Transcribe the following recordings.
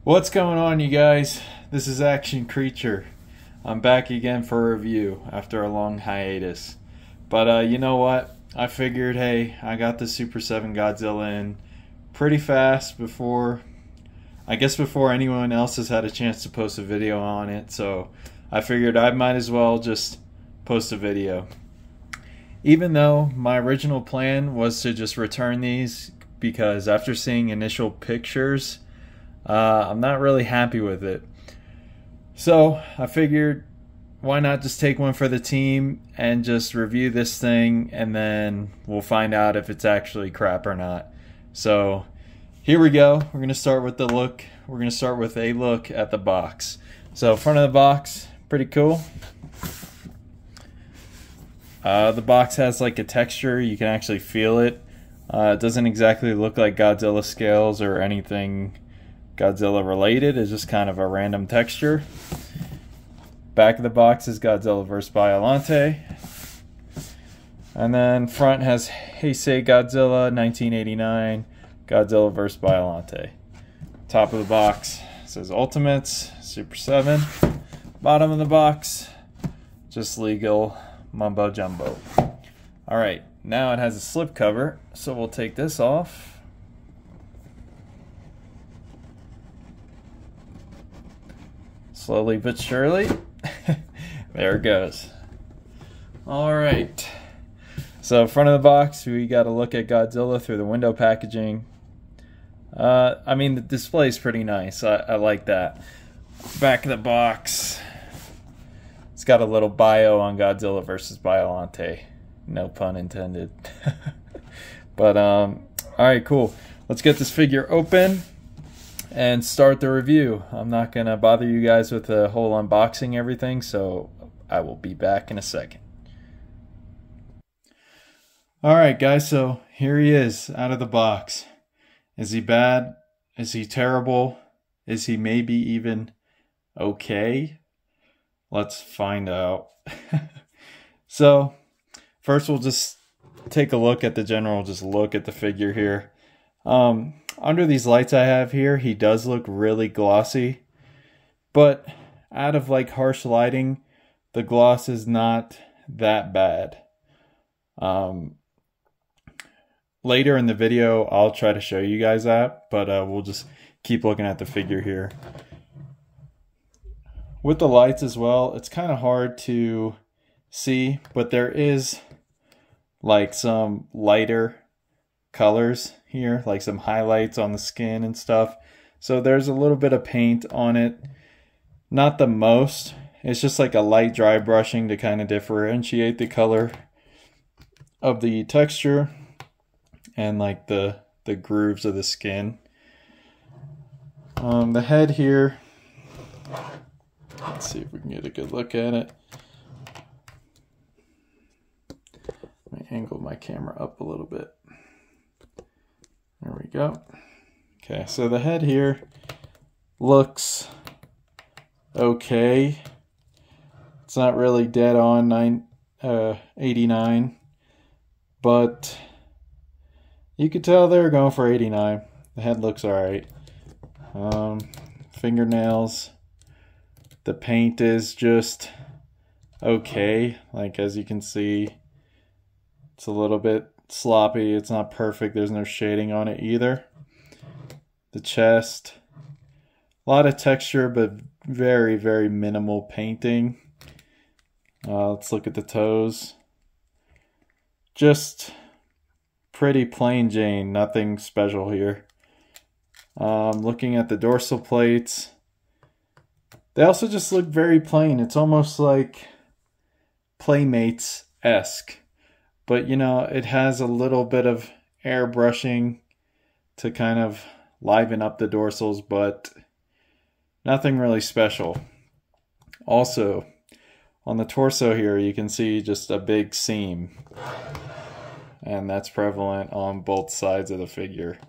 What's going on, you guys? This is Action Creature. I'm back again for a review after a long hiatus. But you know what? I figured, hey, I got the Super 7 Godzilla in pretty fast before anyone else has had a chance to post a video on it. So I figured I might as well just post a video. Even though my original plan was to just return these because after seeing initial pictures, I'm not really happy with it. So I figured, why not just take one for the team and just review this thing, and then we'll find out if it's actually crap or not. So here we go. We're going to start with the look. We're going to start with a look at the box. So front of the box, pretty cool. The box has like a texture. You can actually feel it. It doesn't exactly look like Godzilla scales or anything Godzilla related. It's just kind of a random texture. Back of the box is Godzilla vs. Biollante. And then front has Heisei Godzilla 1989, Godzilla vs. Biollante. Top of the box says Ultimates, Super 7. Bottom of the box, just legal mumbo jumbo. Alright, now it has a slip cover, so we'll take this off. Slowly but surely. There it goes. Alright. So front of the box, we got to look at Godzilla through the window packaging. I mean, the display is pretty nice. I like that. Back of the box, it's got a little bio on Godzilla vs. Biollante. No pun intended. But, alright, cool. Let's get this figure open and start the review. I'm not gonna bother you guys with the whole unboxing everything, so I will be back in a second. Alright guys, so here he is out of the box. Is he bad? Is he terrible? Is he maybe even okay? Let's find out. So first we'll just take a look at the general, just look at the figure here. Under these lights I have here, he does look really glossy, but out of like harsh lighting, the gloss is not that bad. Later in the video, I'll try to show you guys that, but we'll just keep looking at the figure here. With the lights as well, it's kind of hard to see, but there is like some lighter colors here, like some highlights on the skin and stuff. So there's a little bit of paint on it. Not the most. It's just like a light dry brushing to kind of differentiate the color of the texture and like the grooves of the skin. The head here, let's see if we can get a good look at it. Let me angle my camera up a little bit. There we go. Okay, so the head here looks okay. It's not really dead on 89, but you could tell they're going for 89. The head looks alright. Fingernails. The paint is just okay. Like, as you can see, it's a little bit sloppy. It's not perfect. There's no shading on it either. The chest, a lot of texture, but very, very minimal painting. Let's look at the toes. Just pretty plain Jane, nothing special here. Looking at the dorsal plates, they also just look very plain. It's almost like Playmates-esque. But, you know, it has a little bit of airbrushing to kind of liven up the dorsals, but nothing really special. Also, on the torso here, you can see just a big seam. And that's prevalent on both sides of the figure,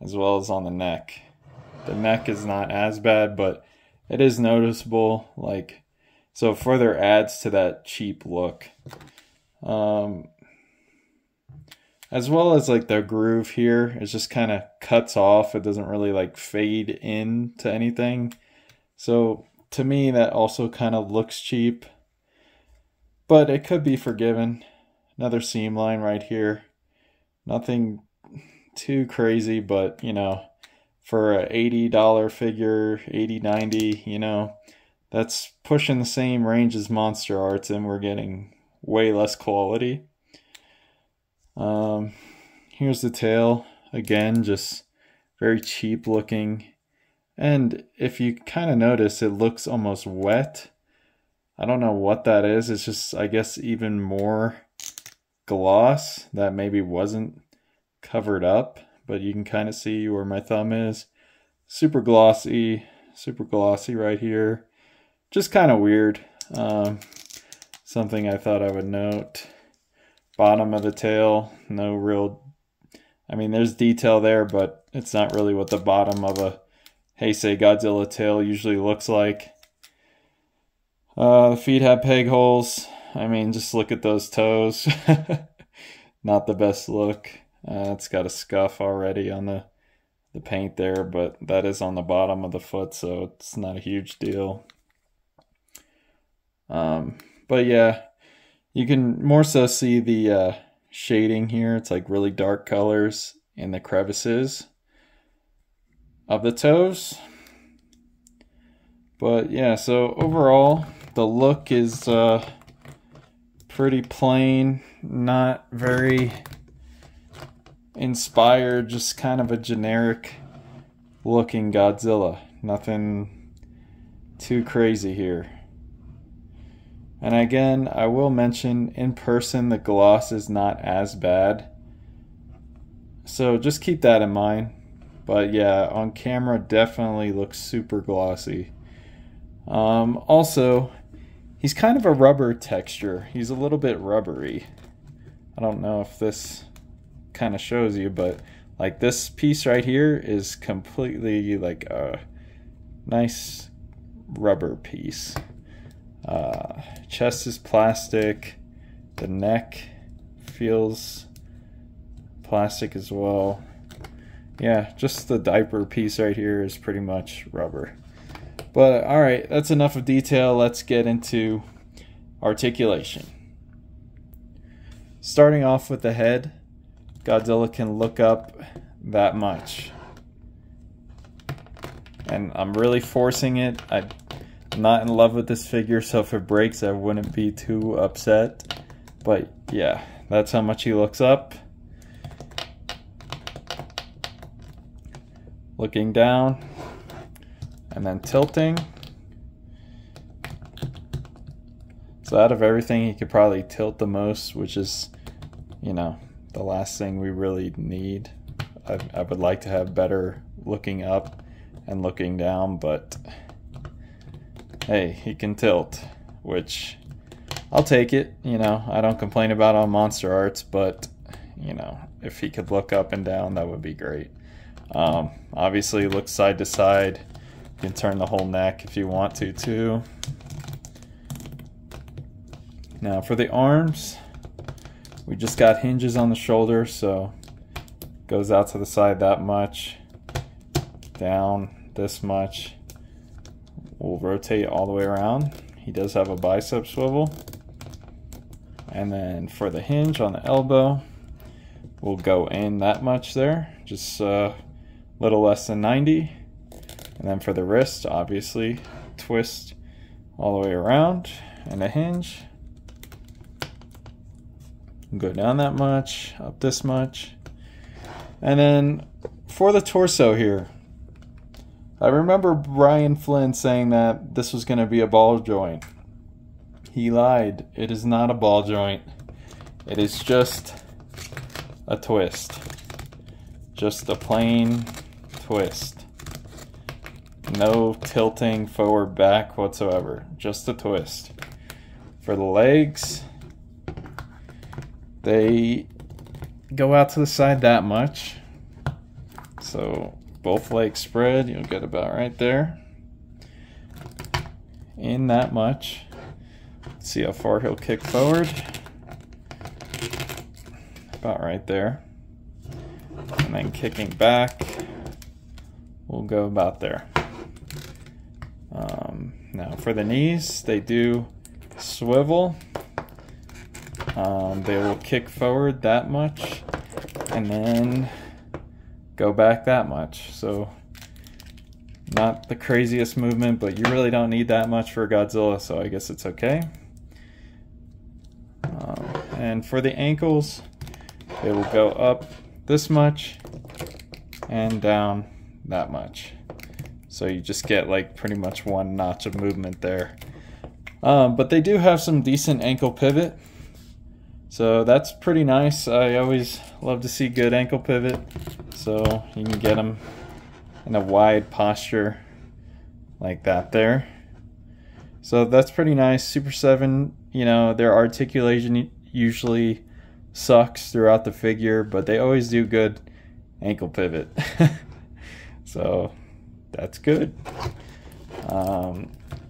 as well as on the neck. The neck is not as bad, but it is noticeable. Like, so further adds to that cheap look. as well as like the groove here, it just kind of cuts off. It doesn't really like fade in to anything. So to me, that also kind of looks cheap, but it could be forgiven. Another seam line right here. Nothing too crazy, but you know, for a $80 figure, 80, 90, you know, that's pushing the same range as Monster Arts, and we're getting way less quality. Here's the tail. Again, just very cheap looking. And if you kind of notice, it looks almost wet. I don't know what that is. It's just, I guess, even more gloss that maybe wasn't covered up. But you can kind of see where my thumb is. Super glossy right here. Just kind of weird. Something I thought I would note. Bottom of the tail, no real, I mean, there's detail there, but it's not really what the bottom of a Heisei Godzilla tail usually looks like. The feet have peg holes. I mean, just look at those toes. Not the best look. It's got a scuff already on the paint there, but that is on the bottom of the foot, so it's not a huge deal. But yeah, you can more so see the shading here. It's like really dark colors in the crevices of the toes. But yeah, so overall, the look is pretty plain, not very inspired, just kind of a generic looking Godzilla. Nothing too crazy here. And again, I will mention, in person, the gloss is not as bad. So just keep that in mind. But yeah, on camera, definitely looks super glossy. Also, he's kind of a rubber texture. He's a little bit rubbery. I don't know if this kind of shows you, but like this piece right here is completely like a nice rubber piece. Chest is plastic. The neck feels plastic as well. Yeah, just the diaper piece right here is pretty much rubber. But alright, that's enough of detail. Let's get into articulation. Starting off with the head, Godzilla can look up that much. And I'm really forcing it. I'm not in love with this figure, so if it breaks, I wouldn't be too upset. But yeah, that's how much he looks up. Looking down, and then tilting. So out of everything, he could probably tilt the most, which is, you know, the last thing we really need. I would like to have better looking up and looking down, but hey, he can tilt, which I'll take it. You know, I don't complain about on Monster Arts, but you know, if he could look up and down, that would be great. Obviously, look side to side. You can turn the whole neck if you want to too. Now for the arms, we just got hinges on the shoulder, so goes out to the side that much, down this much. We'll rotate all the way around. He does have a bicep swivel. And then for the hinge on the elbow, we'll go in that much there, just a little less than 90. And then for the wrist, obviously, twist all the way around, and a hinge. Go down that much, up this much. And then for the torso here, I remember Brian Flynn saying that this was going to be a ball joint. He lied. It is not a ball joint. It is just a twist. Just a plain twist. No tilting forward, back whatsoever. Just a twist. For the legs, they go out to the side that much. So both legs spread, you'll get about right there. In that much. Let's see how far he'll kick forward. about right there. And then kicking back, we'll go about there. Now for the knees, they do swivel. They will kick forward that much and then go back that much. So not the craziest movement, but you really don't need that much for Godzilla, so I guess it's okay. And for the ankles, they will go up this much and down that much. So you just get like pretty much one notch of movement there. But they do have some decent ankle pivot. So that's pretty nice. I always love to see good ankle pivot. So you can get them in a wide posture like that there. So that's pretty nice. Super 7, you know, their articulation usually sucks throughout the figure, but they always do good ankle pivot. So that's good.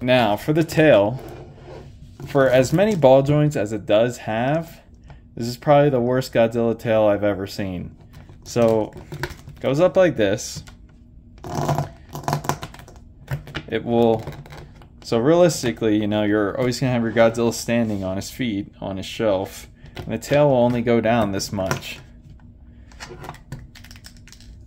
Now for the tail, for as many ball joints as it does have, this is probably the worst Godzilla tail I've ever seen. So it goes up like this. It will, so realistically, you know, you're always gonna have your Godzilla standing on his feet on his shelf, and the tail will only go down this much.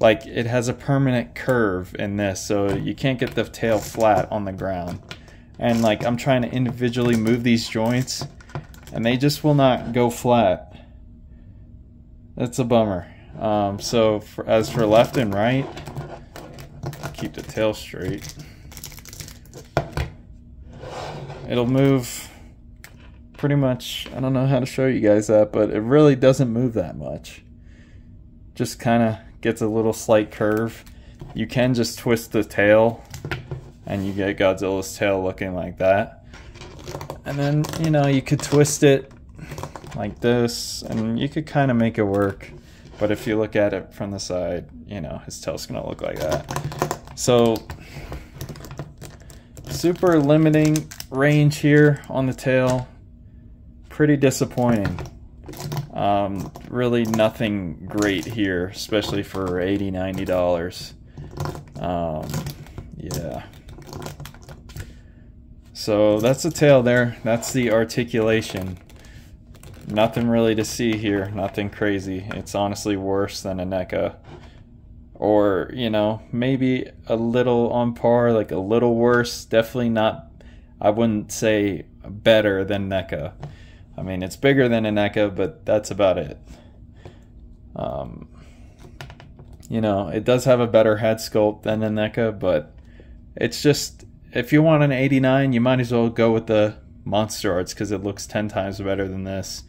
Like, it has a permanent curve in this, so you can't get the tail flat on the ground. And like, I'm trying to individually move these joints, and they just will not go flat. That's a bummer. So as for left and right, keep the tail straight. It'll move pretty much, I don't know how to show you guys that, but it really doesn't move that much. Just kind of gets a little slight curve. You can just twist the tail and you get Godzilla's tail looking like that. And then, you know, you could twist it like this and you could kind of make it work. But if you look at it from the side, you know, his tail's gonna look like that. So, super limiting range here on the tail. Pretty disappointing. Really nothing great here, especially for $80, $90. Yeah. So that's the tail there. That's the articulation. Nothing really to see here. Nothing crazy. It's honestly worse than a NECA. Or, you know, maybe a little on par, like a little worse. Definitely not, I wouldn't say better than NECA. I mean, it's bigger than a NECA, but that's about it. You know, it does have a better head sculpt than a NECA, but it's just, if you want an 89, you might as well go with the Monster Arts because it looks 10 times better than this.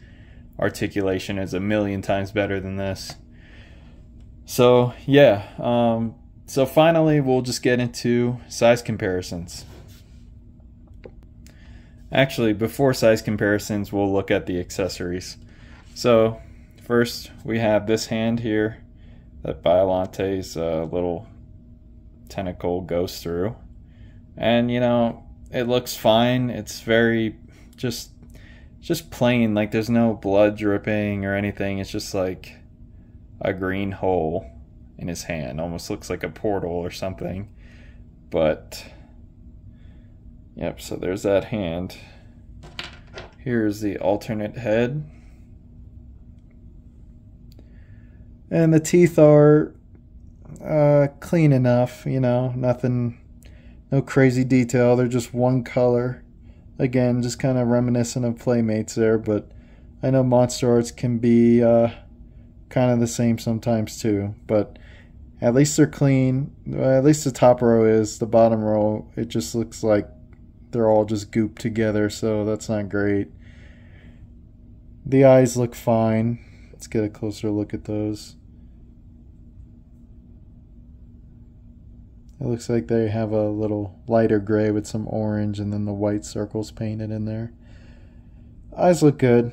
Articulation is a million times better than this. So, yeah. So finally, we'll just get into size comparisons. Actually, before size comparisons, we'll look at the accessories. So, first, we have this hand here that Biollante's little tentacle goes through. And, you know, it looks fine. It's very just plain. Like, there's no blood dripping or anything. It's just like a green hole in his hand. Almost looks like a portal or something. But yep, so there's that hand. Here's the alternate head. And the teeth are clean enough, you know, nothing, no crazy detail. They're just one color. Again, just kind of reminiscent of Playmates there, but I know Monster Arts can be kind of the same sometimes too. But at least they're clean. At least the top row is. The bottom row, it just looks like they're all just gooped together, so that's not great. The eyes look fine. Let's get a closer look at those. It looks like they have a little lighter gray with some orange and then the white circles painted in there. Eyes look good.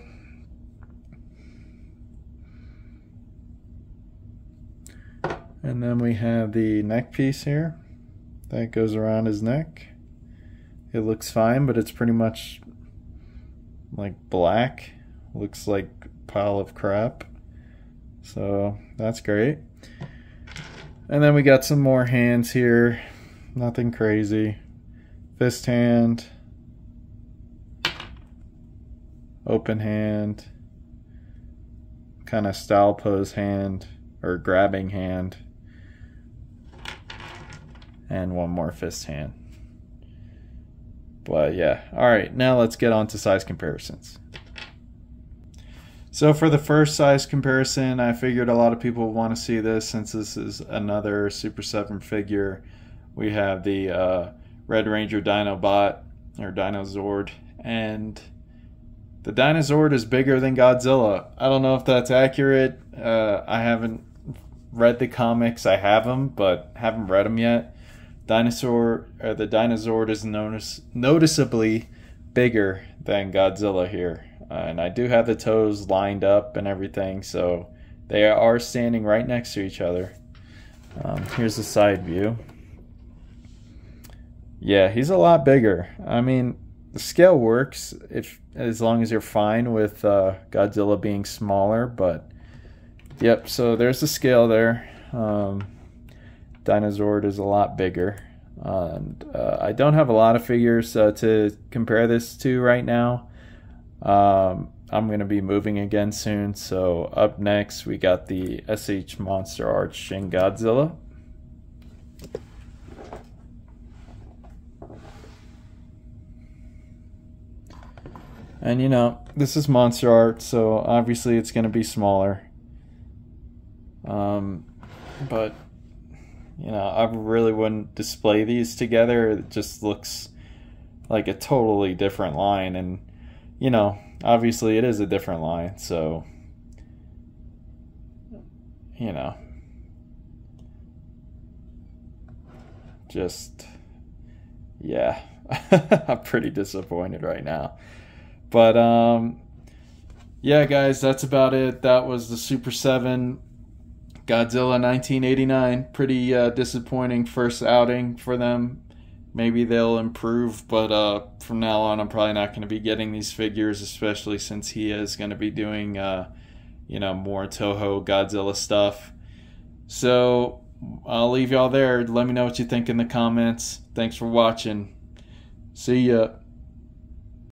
And then we have the neck piece here that goes around his neck. It looks fine, but it's pretty much like black. Looks like a pile of crap. So that's great. And then we got some more hands here. Nothing crazy. Fist hand. Open hand. Kind of style pose hand or grabbing hand. And one more fist hand. But yeah, alright, now let's get on to size comparisons. So for the first size comparison, I figured a lot of people want to see this since this is another Super 7 figure. We have the Red Ranger Dinobot, or Dinozord, and the Dinozord is bigger than Godzilla. I don't know if that's accurate. I haven't read the comics. I have them, but haven't read them yet. The Dinozord is noticeably bigger than Godzilla here. And I do have the toes lined up and everything, so they are standing right next to each other. Here's the side view. Yeah, he's a lot bigger. I mean, the scale works as long as you're fine with Godzilla being smaller, but yep, so there's the scale there. Dinozord is a lot bigger. And I don't have a lot of figures to compare this to right now. I'm going to be moving again soon, so up next we got the SH Monster Arts Shin Godzilla. And you know, this is Monster Art, so obviously it's going to be smaller. But you know, I really wouldn't display these together. It just looks like a totally different line, and you know, obviously it is a different line, so you know, just yeah. I'm pretty disappointed right now. But yeah guys, that's about it. That was the Super 7 Godzilla 1989. Pretty disappointing first outing for them. Maybe they'll improve, but from now on I'm probably not going to be getting these figures, especially since he is going to be doing you know, more Toho Godzilla stuff. So I'll leave y'all there. Let me know what you think in the comments. Thanks for watching. See ya.